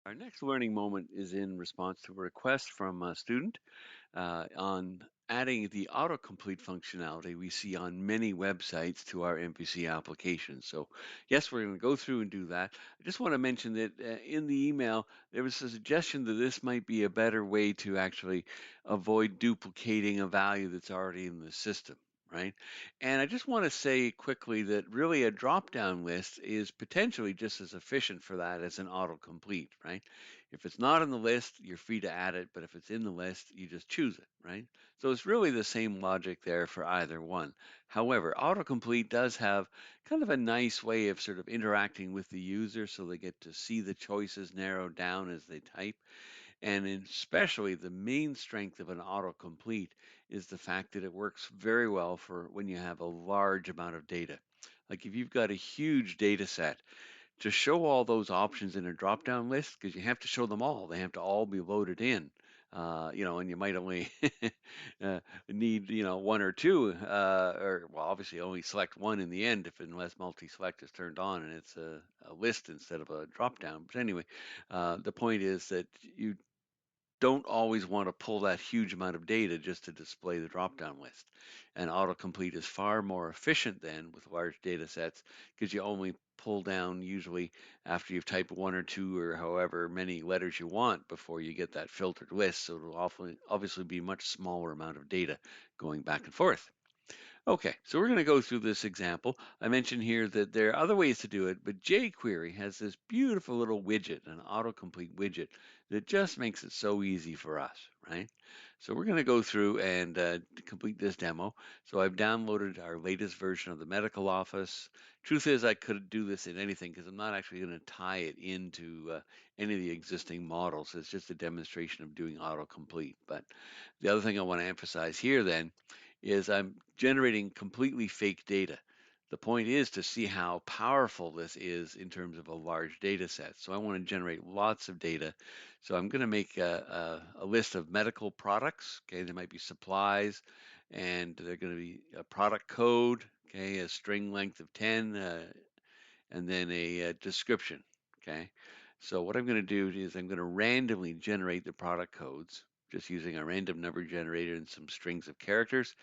Our next learning moment is in response to a request from a student on adding the autocomplete functionality we see on many websites to our MVC application. So, yes, we're going to go through and do that. I just want to mention that in the email, there was a suggestion that this might be a better way to actually avoid duplicating a value that's already in the system. Right. And I just want to say quickly that really a drop down list is potentially just as efficient for that as an autocomplete, right? If it's not in the list, you're free to add it, but if it's in the list, you just choose it, right? So it's really the same logic there for either one. However, autocomplete does have kind of a nice way of sort of interacting with the user so they get to see the choices narrowed down as they type. And especially the main strength of an autocomplete is the fact that it works very well for when you have a large amount of data. Like if you've got a huge data set, to show all those options in a drop down list, because you have to show them all. They have to all be loaded in. And you might only uh, need, one or two, or well, obviously only select one in the end if unless multi-select is turned on and it's a list instead of a drop down. But anyway, the point is that you don't always want to pull that huge amount of data just to display the drop-down list. And autocomplete is far more efficient than with large data sets because you only pull down usually after you've typed one or two or however many letters you want before you get that filtered list. So it'll obviously be a much smaller amount of data going back and forth. Okay, so we're going to go through this example. I mentioned here that there are other ways to do it, but jQuery has this beautiful little widget, an autocomplete widget, that just makes it so easy for us, right? So we're going to go through and complete this demo. So I've downloaded our latest version of the medical office. Truth is, I could do this in anything because I'm not actually going to tie it into any of the existing models. It's just a demonstration of doing autocomplete. But the other thing I want to emphasize here then is I'm generating completely fake data. The point is to see how powerful this is in terms of a large data set. So I want to generate lots of data. So I'm going to make a list of medical products. Okay, there might be supplies, and they're going to be a product code. Okay, a string length of 10, and then a description. Okay, so what I'm going to do is I'm going to randomly generate the product codes just using a random number generator and some strings of characters.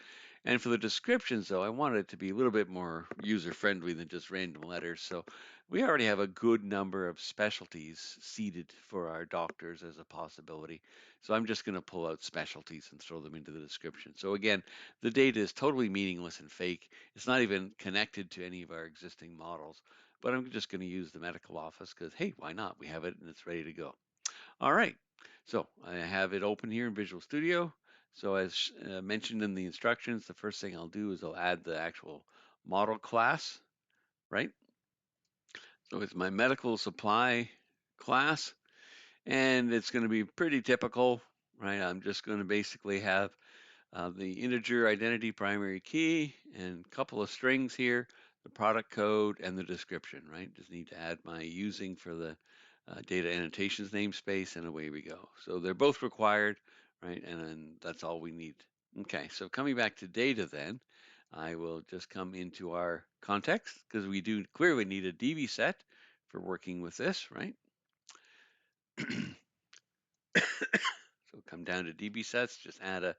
And for the descriptions, though, I want it to be a little bit more user-friendly than just random letters. So we already have a good number of specialties seeded for our doctors as a possibility. So I'm just going to pull out specialties and throw them into the description. So again, the data is totally meaningless and fake. It's not even connected to any of our existing models. But I'm just going to use the medical office because, hey, why not? We have it and it's ready to go. All right, so I have it open here in Visual Studio. So as mentioned in the instructions, the first thing I'll do is I'll add the actual model class, right? So it's my medical supply class, and it's going to be pretty typical, right? I'm just going to basically have the integer identity primary key and a couple of strings here, the product code and the description, right? Just need to add my using for the data annotations namespace, and away we go. So they're both required, right? And then that's all we need. Okay, so coming back to data then, I will just come into our context because we do clearly need a DB set for working with this, right? So come down to DB sets, just add a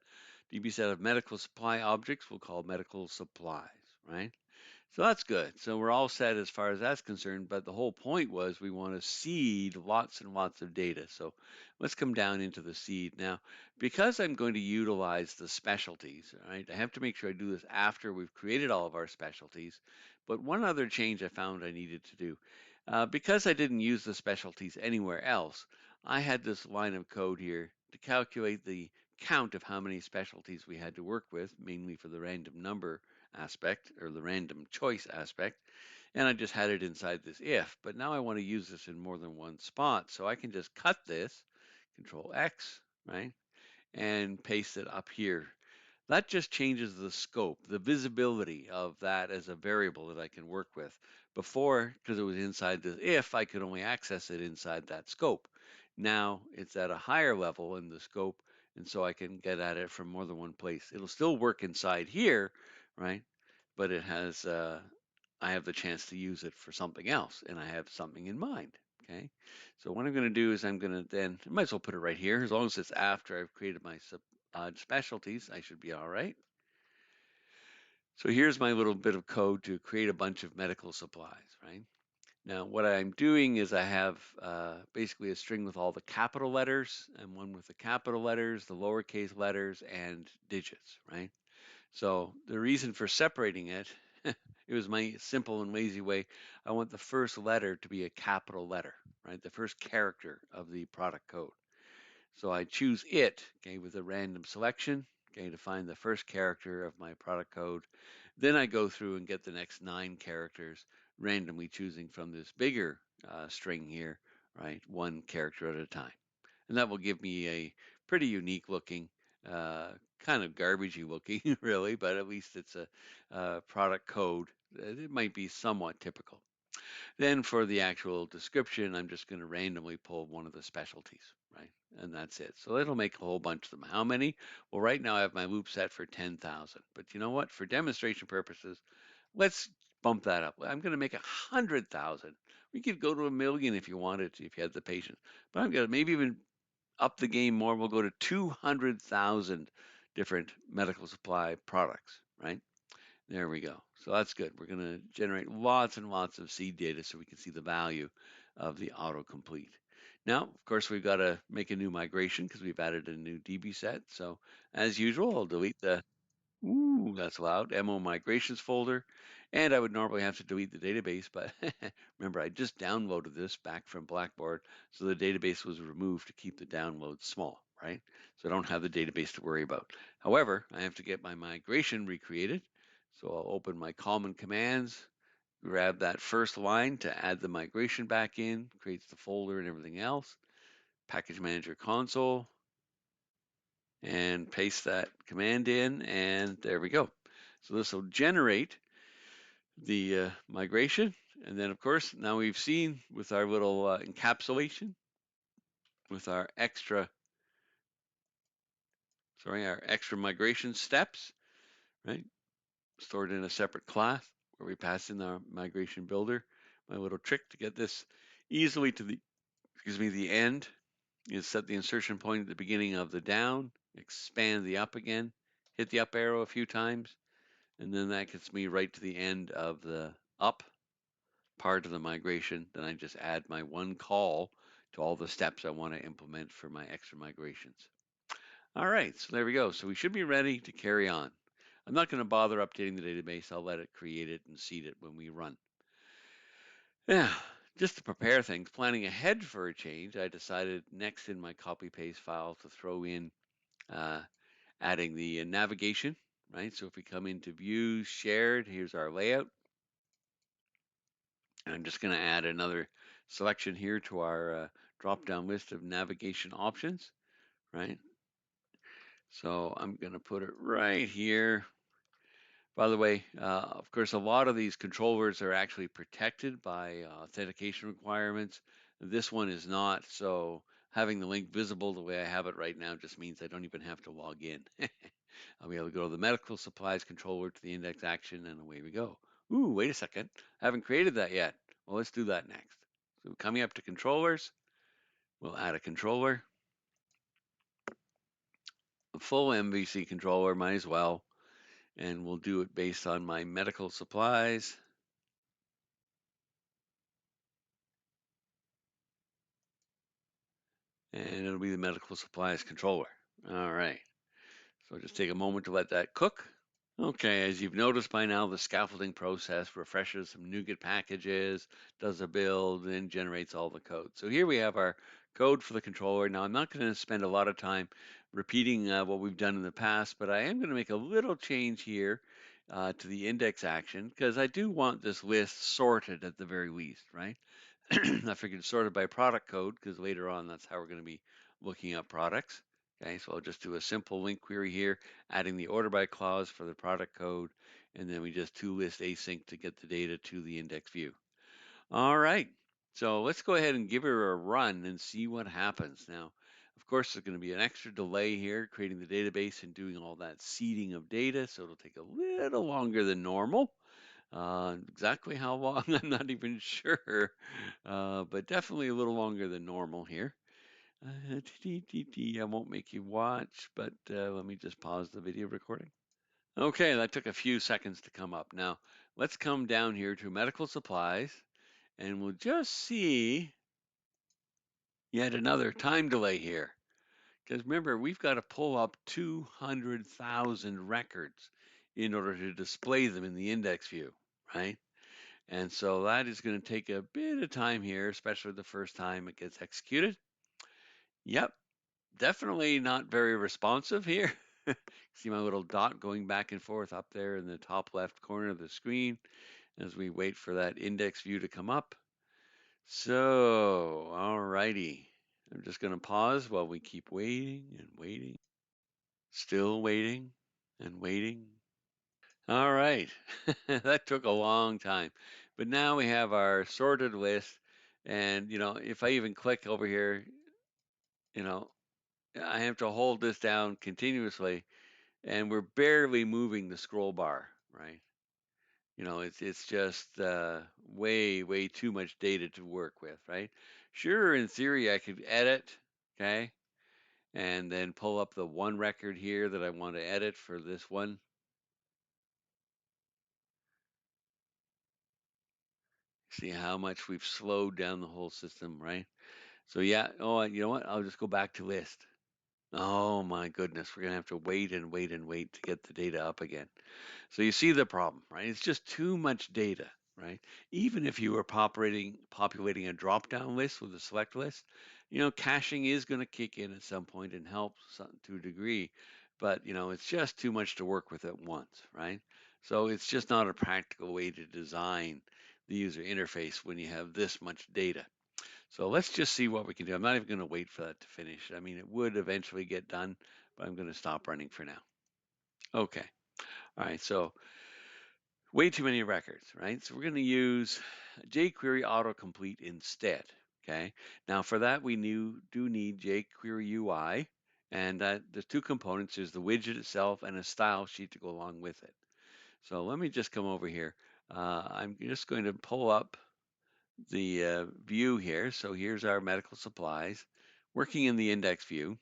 DB set of medical supply objects we'll call medical supplies, right? So that's good. So we're all set as far as that's concerned, but the whole point was we want to seed lots and lots of data. So let's come down into the seed. Now, because I'm going to utilize the specialties, right, I have to make sure I do this after we've created all of our specialties. But one other change I found I needed to do. Because I didn't use the specialties anywhere else, I had this line of code here to calculate the count of how many specialties we had to work with, mainly for the random number aspect or the random choice aspect. And I just had it inside this if, but now I want to use this in more than one spot. So I can just cut this, Control X, right? And paste it up here. That just changes the scope, the visibility of that as a variable that I can work with. Before, because it was inside the if, I could only access it inside that scope. Now it's at a higher level in the scope, and so I can get at it from more than one place. It'll still work inside here, right? But it has, I have the chance to use it for something else, and I have something in mind. Okay, so what I'm going to do is I'm going to then, I might as well put it right here. As long as it's after I've created my specialties, I should be all right. So here's my little bit of code to create a bunch of medical supplies, right? Now, what I'm doing is I have basically a string with all the capital letters and one with the capital letters, the lowercase letters, and digits, right? So the reason for separating it, it was my simple and lazy way. I want the first letter to be a capital letter, right? The first character of the product code. So I choose it, okay, with a random selection, okay, to find the first character of my product code. Then I go through and get the next 9 characters, randomly choosing from this bigger string here, right, 1 character at a time. And that will give me a pretty unique looking, kind of garbagey looking, really, but at least it's a product code. It might be somewhat typical. Then for the actual description, I'm just going to randomly pull one of the specialties, right? And that's it. So it'll make a whole bunch of them. How many? Well, right now I have my loop set for 10,000. But you know what? For demonstration purposes, let's bump that up. I'm going to make 100,000. We could go to 1 million if you wanted to, if you had the patience. But I'm going to maybe even up the game more. We'll go to 200,000 different medical supply products, right? There we go. So that's good. We're going to generate lots and lots of seed data so we can see the value of the autocomplete. Now, of course, we've got to make a new migration because we've added a new DB set. So as usual, I'll delete the, ooh, that's loud, MO migrations folder. And I would normally have to delete the database, but remember, I just downloaded this back from Blackboard, so the database was removed to keep the download small, right? So I don't have the database to worry about. However, I have to get my migration recreated. So I'll open my common commands, grab that first line to add the migration back in, creates the folder and everything else, package manager console, and paste that command in, and there we go. So this will generate the migration. And then, of course, now we've seen with our little encapsulation, with our extra, our extra migration steps, right? Stored in a separate class where we pass in our migration builder. My little trick to get this easily to the end is set the insertion point at the beginning of the down, expand the up again, hit the up arrow a few times, and then that gets me right to the end of the up part of the migration. Then I just add my one call to all the steps I want to implement for my extra migrations. All right, so there we go. So we should be ready to carry on. I'm not going to bother updating the database. I'll let it create it and seed it when we run. Yeah, just to prepare things, planning ahead for a change, I decided next in my copy paste file to throw in uh, adding the navigation, right? So if we come into views, shared, here's our layout. And I'm just going to add another selection here to our drop-down list of navigation options, right? So I'm going to put it right here. By the way, of course, a lot of these controllers are actually protected by authentication requirements. This one is not, so having the link visible the way I have it right now just means I don't even have to log in. I'll be able to go to the medical supplies controller to the index action, and away we go. Ooh, wait a second. I haven't created that yet. Well, let's do that next. So coming up to controllers, we'll add a controller. A full MVC controller, might as well. And we'll do it based on my medical supplies. And it'll be the medical supplies controller. All right. So just take a moment to let that cook. Okay, as you've noticed by now, the scaffolding process refreshes some NuGet packages, does a build, and generates all the code. So here we have our code for the controller. Now, I'm not going to spend a lot of time repeating what we've done in the past, but I am going to make a little change here to the index action because I do want this list sorted at the very least, right? I figured sorted by product code because later on that's how we're going to be looking up products. Okay, so I'll just do a simple link query here, adding the order by clause for the product code, and then we just to-list async to get the data to the index view. All right, so let's go ahead and give her a run and see what happens. Now, of course, there's going to be an extra delay here creating the database and doing all that seeding of data, so it'll take a little longer than normal. Exactly how long, I'm not even sure, but definitely a little longer than normal here. I won't make you watch, but let me just pause the video recording. Okay, that took a few seconds to come up. Now, let's come down here to medical supplies, and we'll just see yet another time delay here. Because remember, we've got to pull up 200,000 records in order to display them in the index view, right? And so that is going to take a bit of time here, especially the first time it gets executed. Yep, definitely not very responsive here. See my little dot going back and forth up there in the top left corner of the screen as we wait for that index view to come up. So, all righty. I'm just going to pause while we keep waiting and waiting, still waiting and waiting. All right. That took a long time. But now we have our sorted list. And, if I even click over here, you know, I have to hold this down continuously and we're barely moving the scroll bar, right? It's just way too much data to work with, right? Sure, in theory, I could edit, okay, and then pull up the one record here that I want to edit for this one. See how much we've slowed down the whole system, right? So yeah, oh, you know what? I'll just go back to list. Oh my goodness, we're gonna have to wait and wait and wait to get the data up again. So you see the problem, right? It's just too much data, right? Even if you were populating a drop-down list with a select list, caching is going to kick in at some point and help to a degree, but it's just too much to work with at once, right? So it's just not a practical way to design the user interface when you have this much data. So let's just see what we can do. I'm not even going to wait for that to finish. I mean, it would eventually get done, but I'm going to stop running for now. Okay. All right. So way too many records, right? So we're going to use jQuery Autocomplete instead. Okay. Now for that, we do need jQuery UI, and the two components is the widget itself and a style sheet to go along with it. So let me just come over here. I'm just going to pull up the view here. So here's our medical supplies working in the index view.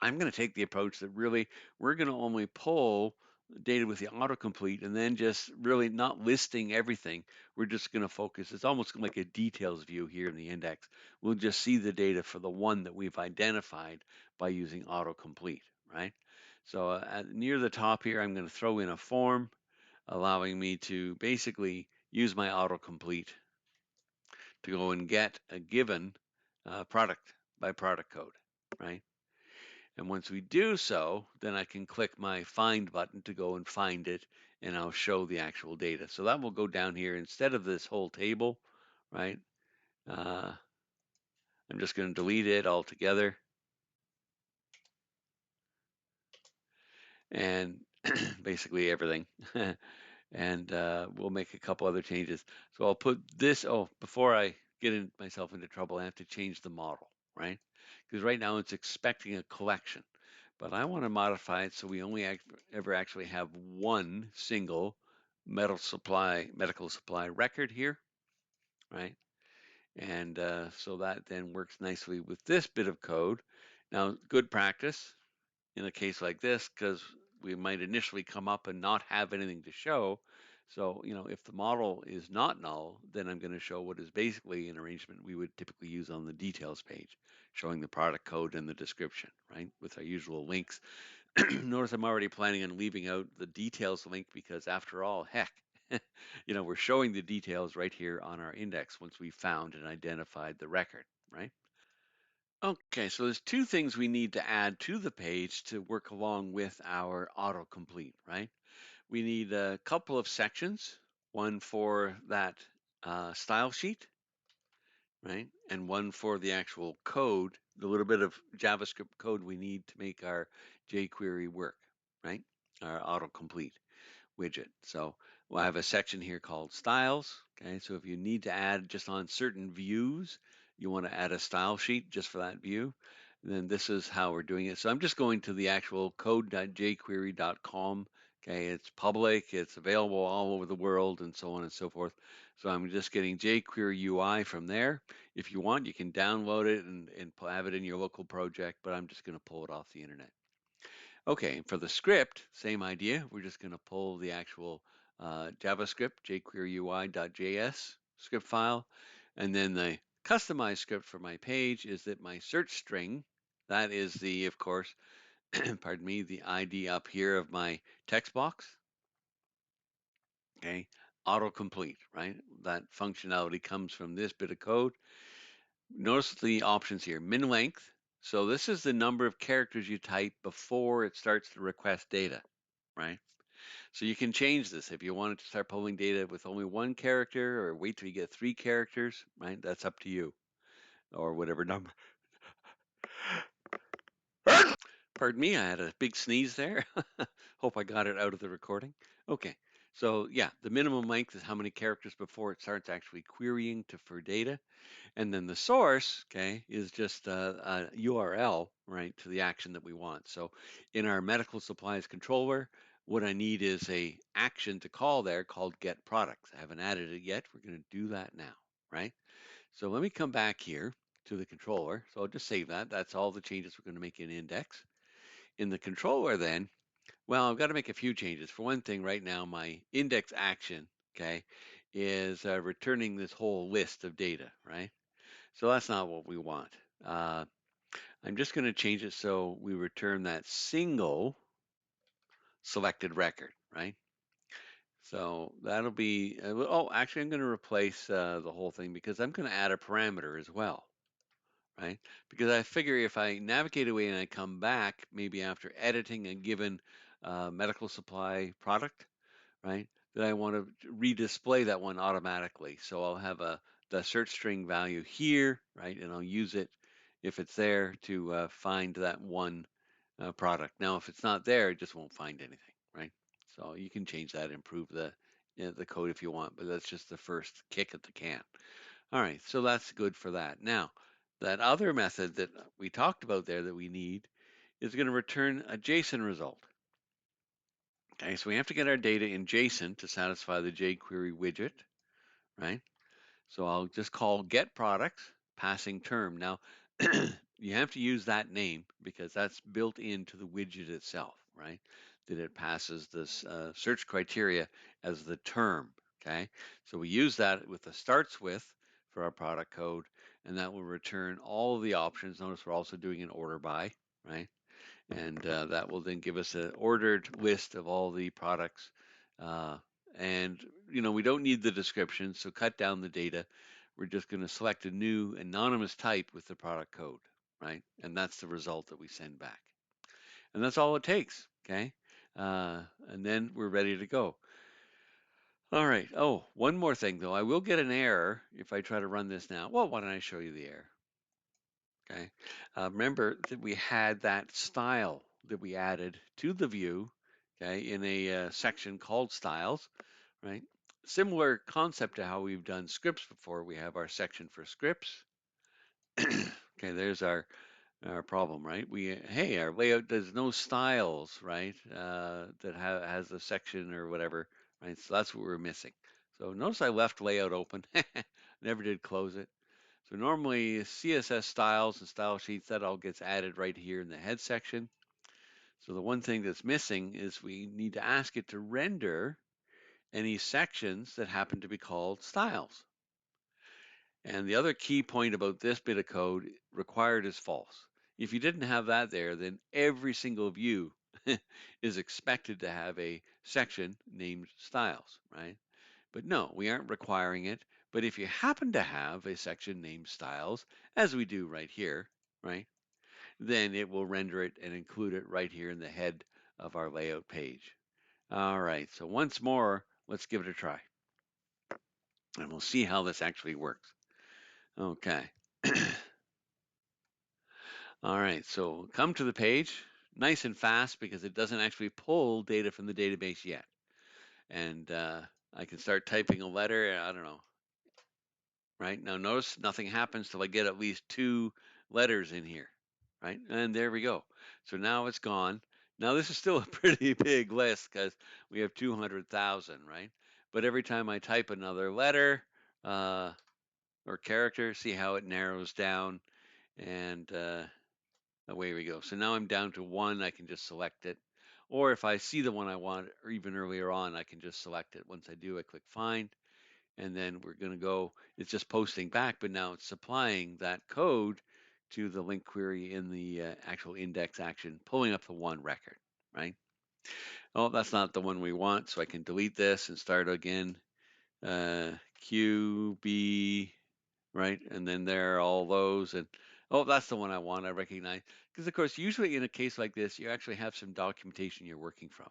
I'm going to take the approach that really we're going to only pull data with the autocomplete and then just really not listing everything. We're just going to focus. It's almost like a details view here in the index. We'll just see the data for the one that we've identified by using autocomplete, right? So near the top here, I'm going to throw in a form allowing me to basically use my autocomplete to go and get a given product by product code, right? And once we do so, then I can click my find button to go and find it, and I'll show the actual data. So that will go down here instead of this whole table, right? Uh, I'm just going to delete it altogether. And basically everything. And we'll make a couple other changes. So I'll put this, before I get myself into trouble, I have to change the model, right? Because right now it's expecting a collection. But I want to modify it so we only ever actually have one single medical supply record here, right? And so that then works nicely with this bit of code. Now, good practice in a case like this, because we might initially come up and not have anything to show. So, if the model is not null, then I'm going to show what is basically an arrangement we would typically use on the details page, showing the product code and the description, right, with our usual links. Notice I'm already planning on leaving out the details link because after all, heck, we're showing the details right here on our index once we found and identified the record, right? Okay, so there's two things we need to add to the page to work along with our autocomplete, right? We need a couple of sections, one for that style sheet, right? And one for the actual code, the little bit of JavaScript code we need to make our jQuery work, right? Our autocomplete widget. So we'll have a section here called styles. Okay, so if you need to add just on certain views, you want to add a style sheet just for that view, then this is how we're doing it. So I'm just going to the actual code.jquery.com Okay, it's public, it's available all over the world, and so on and so forth. So I'm just getting jQuery UI from there. If you want, you can download it and have it in your local project, but I'm just going to pull it off the internet. Okay, and for the script, same idea. We're just going to pull the actual JavaScript, jQueryUI.js script file, and then the customized script for my page is that my search string, that is the, of course, pardon me, the ID up here of my text box, okay, autocomplete, right? That functionality comes from this bit of code. Notice the options here, min length. So this is the number of characters you type before it starts to request data, right? So you can change this if you wanted to start pulling data with only one character or wait till you get 3 characters, right? That's up to you, or whatever number. Pardon me, I had a big sneeze there. Hope I got it out of the recording. Okay, so yeah, the minimum length is how many characters before it starts actually querying for data. And then the source, okay, is just a URL, right, to the action that we want. So in our medical supplies controller, what I need is a action to call there called get products. I haven't added it yet. We're going to do that now, right? So let me come back here to the controller. So I'll just save that. That's all the changes we're going to make in index. In the controller then, well, I've got to make a few changes. For one thing, right now, my index action, okay, is returning this whole list of data, right? So that's not what we want. Uh, I'm just going to change it so we return that single selected record, right? So that'll be, oh, actually, I'm going to replace the whole thing because I'm going to add a parameter as well, right? Because I figure if I navigate away and I come back, maybe after editing a given medical supply product, right? That I want to redisplay that one automatically. So I'll have the search string value here, right? And I'll use it if it's there to find that one product. Now, if it's not there, it just won't find anything, right? So you can change that, improve the code if you want, but that's just the first kick at the can. All right, so that's good for that. Now, that other method that we talked about there that we need is going to return a JSON result. Okay, so we have to get our data in JSON to satisfy the jQuery widget, right? So I'll just call get products passing term. Now, you have to use that name because that's built into the widget itself, right? That it passes this search criteria as the term, okay? So we use that with the starts with for our product code, and that will return all of the options. Notice we're also doing an order by, right? And that will then give us an ordered list of all the products. Uh, and we don't need the description, so cut down the data. We're just going to select a new anonymous type with the product code, right? And that's the result that we send back. And that's all it takes, okay? And then we're ready to go. All right. Oh, one more thing though. I will get an error if I try to run this now. Well, why don't I show you the error? Okay. Remember that we had that style that we added to the view, okay, in a section called styles, right? Similar concept to how we've done scripts before. We have our section for scripts. Okay, there's our problem, right? Hey, our layout does no styles, right? That has a section or whatever, right? So that's what we're missing. So notice I left layout open. Never did close it. So normally CSS styles and style sheets, that all gets added right here in the head section. So the one thing that's missing is we need to ask it to render any sections that happen to be called styles. And the other key point about this bit of code, required is false. If you didn't have that there, then every single view is expected to have a section named styles, right? But no, we aren't requiring it. But if you happen to have a section named styles, as we do right here, right, then it will render it and include it right here in the head of our layout page. All right, so once more, let's give it a try. And we'll see how this actually works. Okay. All right, so come to the page, nice and fast because it doesn't actually pull data from the database yet. And I can start typing a letter, I don't know, right? Now notice nothing happens till I get at least 2 letters in here, right? And there we go. So now it's gone. Now this is still a pretty big list because we have 200,000, right? But every time I type another letter uh, or character, see how it narrows down, and away we go. So now I'm down to one. I can just select it. Or if I see the one I want, or even earlier on, I can just select it. Once I do, I click Find, and then we're going to go. It's just posting back, but now it's supplying that code to the link query in the actual index action, pulling up the one record, right? Oh, that's not the one we want, so I can delete this and start again. QB, right? And then there are all those, and oh, that's the one I want. I recognize because, of course, usually in a case like this, you actually have some documentation you're working from.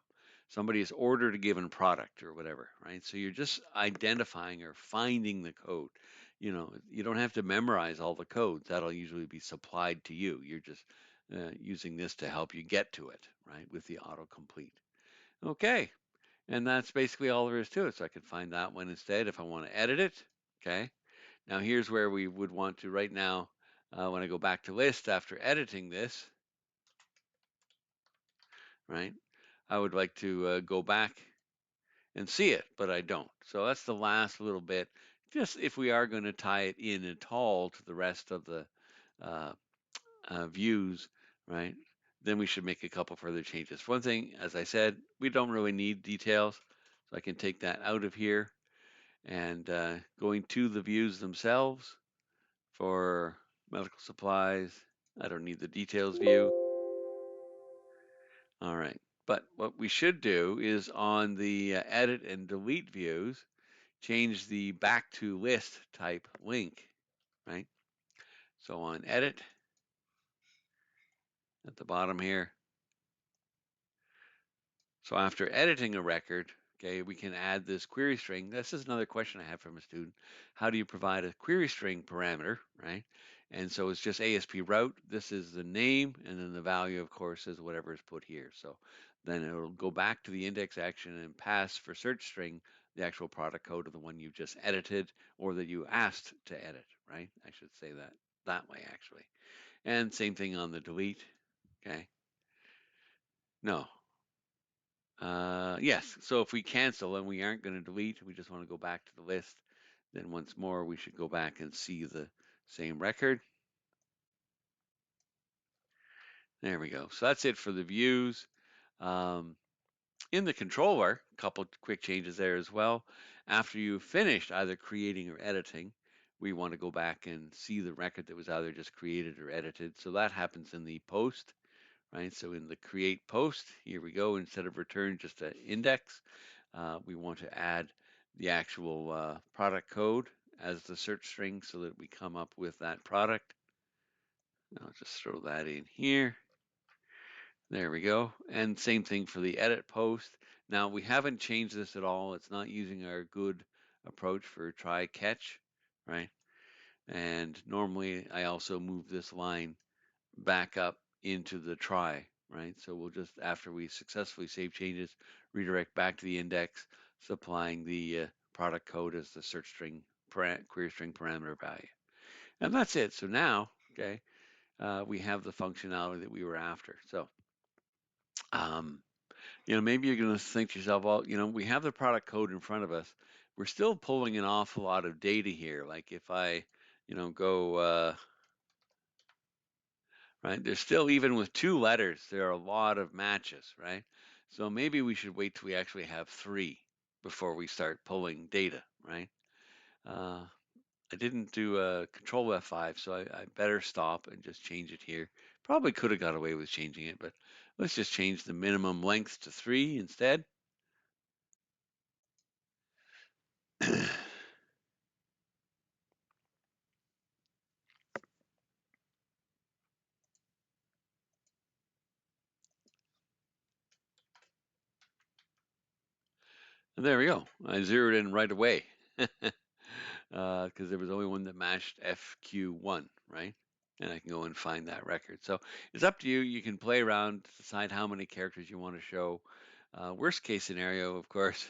Somebody has ordered a given product or whatever, right? So you're just identifying or finding the code. You don't have to memorize all the codes. That'll usually be supplied to you. You're just using this to help you get to it, right? With the autocomplete. Okay, and that's basically all there is to it. So I could find that one instead if I want to edit it. Okay. Now here's where we would want to right now, when I go back to list after editing this, right? I would like to go back and see it, but I don't. So that's the last little bit. Just if we are going to tie it in at all to the rest of the uh, views, right? Then we should make a couple further changes. For one thing, as I said, we don't really need details, so I can take that out of here. And going to the views themselves for medical supplies, I don't need the details view. All right. But what we should do is on the edit and delete views, change the back to list type link, right? So on edit at the bottom here. So after editing a record, okay, we can add this query string. This is another question I have from a student. How do you provide a query string parameter, right? And so it's just ASP route. This is the name, and then the value, of course, is whatever is put here. So then it'll go back to the index action and pass for search string the actual product code of the one you just edited or that you asked to edit, right? I should say that way, actually. And same thing on the delete, okay? No, yes, so if we cancel and we aren't going to delete, we just want to go back to the list, then once more we should go back and see the same record. There we go. So that's it for the views. Um, in the controller, a couple quick changes there as well. After you've finished either creating or editing, we want to go back and see the record that was either just created or edited. So that happens in the post, right? So in the create post, here we go, instead of return just an index, we want to add the actual product code as the search string so that we come up with that product. I'll just throw that in here. There we go. And same thing for the edit post. Now we haven't changed this at all. It's not using our good approach for try catch, right? And normally I also move this line back up into the try, right? So we'll just, after we successfully save changes, redirect back to the index, supplying the product code as the search string, query string parameter value. And that's it. So now, okay, we have the functionality that we were after. So, um, maybe you're going to think to yourself, well, we have the product code in front of us. We're still pulling an awful lot of data here. Like if I, go, right? There's still, even with two letters, there are a lot of matches, right? So maybe we should wait till we actually have three before we start pulling data, right? Uh, I didn't do a Control F5, so I better stop and just change it here. Probably could have got away with changing it, but let's just change the minimum length to 3 instead. And there we go. I zeroed in right away because there was only one that matched FQ1, right? And I can go and find that record. So it's up to you. You can play around, decide how many characters you want to show. Worst case scenario, of course,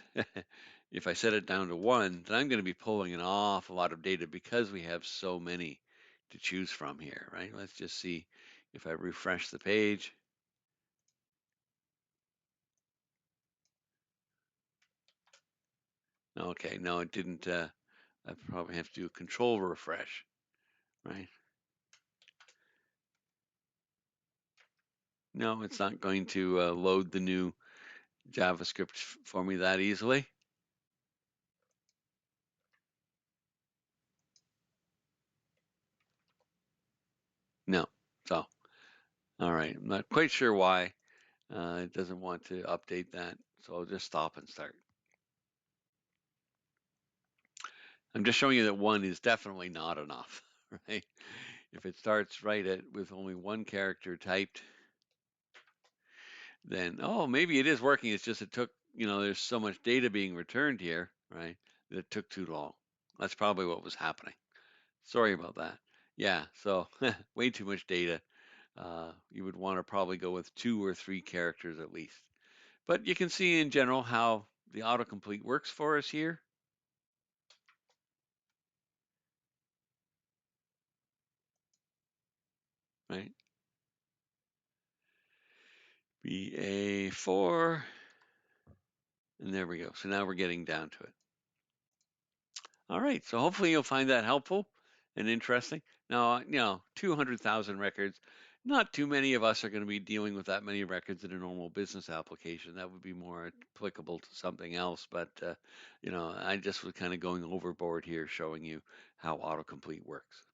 if I set it down to 1, then I'm going to be pulling an awful lot of data because we have so many to choose from here, right? Let's just see if I refresh the page. Okay, no, it didn't. I probably have to do a control refresh, right? No, it's not going to load the new JavaScript for me that easily. No. So, all right. I'm not quite sure why it doesn't want to update that. So I'll just stop and start. I'm just showing you that one is definitely not enough, right? If it starts right at with only one character typed, then, oh, maybe it is working. It's just it took, there's so much data being returned here, right? That it took too long. That's probably what was happening. Sorry about that. Yeah, so way too much data. You would want to probably go with 2 or 3 characters at least. But you can see in general how the autocomplete works for us here, right? BA4, and there we go. So now we're getting down to it. All right, so hopefully you'll find that helpful and interesting. Now, 200,000 records, not too many of us are going to be dealing with that many records in a normal business application. That would be more applicable to something else, but, I just was kind of going overboard here showing you how autocomplete works.